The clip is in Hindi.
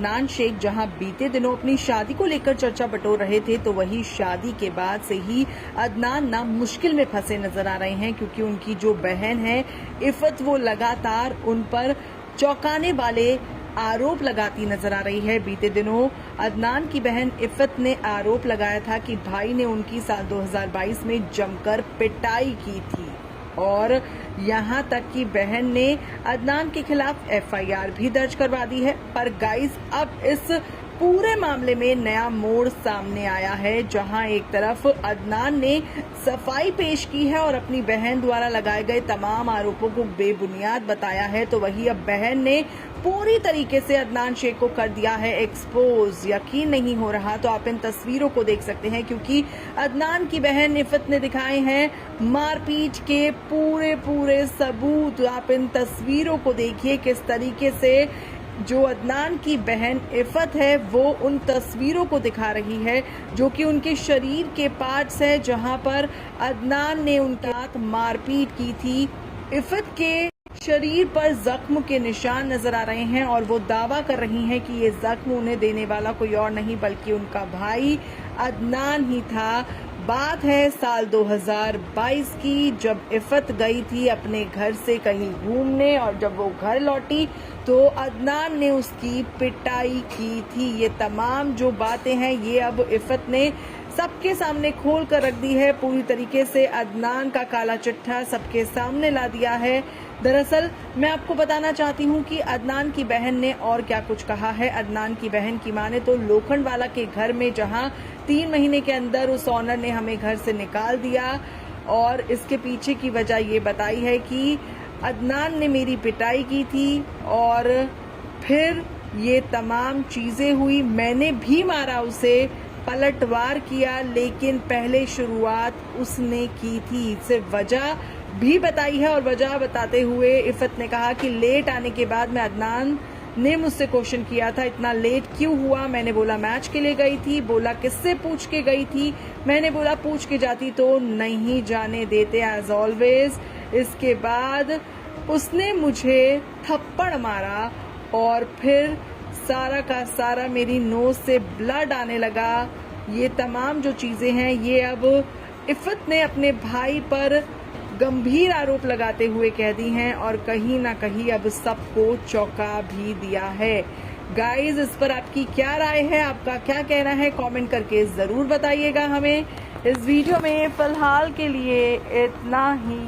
अदनान शेख जहां बीते दिनों अपनी शादी को लेकर चर्चा बटोर रहे थे, तो वही शादी के बाद से ही अदनान ना मुश्किल में फंसे नजर आ रहे हैं, क्योंकि उनकी जो बहन है इफत, वो लगातार उन पर चौंकाने वाले आरोप लगाती नजर आ रही है। बीते दिनों अदनान की बहन इफत ने आरोप लगाया था कि भाई ने उनकी साल 2022 में जमकर पिटाई की थी और यहां तक कि बहन ने अदनान के खिलाफ एफआईआर भी दर्ज करवा दी है। पर गाइस, अब इस पूरे मामले में नया मोड़ सामने आया है, जहां एक तरफ अदनान ने सफाई पेश की है और अपनी बहन द्वारा लगाए गए तमाम आरोपों को बेबुनियाद बताया है, तो वही अब बहन ने पूरी तरीके से अदनान शेख को कर दिया है एक्सपोज। यकीन नहीं हो रहा तो आप इन तस्वीरों को देख सकते हैं, क्योंकि अदनान की बहन इफत ने दिखाए हैं मारपीट के पूरे सबूत। आप इन तस्वीरों को देखिए किस तरीके से जो अदनान की बहन इफत है वो उन तस्वीरों को दिखा रही है, जो कि उनके शरीर के पार्ट्स है, जहां पर अदनान ने उनके साथ मारपीट की थी। इफत के शरीर पर जख्म के निशान नजर आ रहे हैं और वो दावा कर रही हैं कि ये जख्म उन्हें देने वाला कोई और नहीं बल्कि उनका भाई अदनान ही था। बात है साल 2022 की, जब इफत गई थी अपने घर से कहीं घूमने और जब वो घर लौटी तो अदनान ने उसकी पिटाई की थी। ये तमाम जो बातें हैं ये अब इफत ने सबके सामने खोल कर रख दी है। पूरी तरीके से अदनान का काला चिट्ठा सबके सामने ला दिया है। दरअसल मैं आपको बताना चाहती हूँ कि अदनान की बहन ने और क्या कुछ कहा है। अदनान की बहन की माने तो लोखंडवाला के घर में, जहाँ 3 महीने के अंदर उस ऑनर ने हमें घर से निकाल दिया, और इसके पीछे की वजह ये बताई है कि अदनान ने मेरी पिटाई की थी और फिर ये तमाम चीजें हुई। मैंने भी मारा उसे, पलटवार किया, लेकिन पहले शुरुआत उसने की थी। सिर्फ वजह भी बताई है और वजह बताते हुए इफत ने कहा कि लेट आने के बाद में अदनान ने मुझसे क्वेश्चन किया था इतना लेट क्यों हुआ। मैंने बोला मैच के लिए गई थी। बोला किससे पूछ के गई थी। मैंने बोला पूछ के जाती तो नहीं जाने देते एज ऑलवेज। इसके बाद उसने मुझे थप्पड़ मारा और फिर सारा का सारा मेरी नोज से ब्लड आने लगा। ये तमाम जो चीजें हैं ये अब इफत ने अपने भाई पर गंभीर आरोप लगाते हुए कह दी हैं और कहीं ना कहीं अब सबको चौंका भी दिया है। गाइज, इस पर आपकी क्या राय है, आपका क्या कहना है, कमेंट करके जरूर बताइएगा हमें। इस वीडियो में फिलहाल के लिए इतना ही।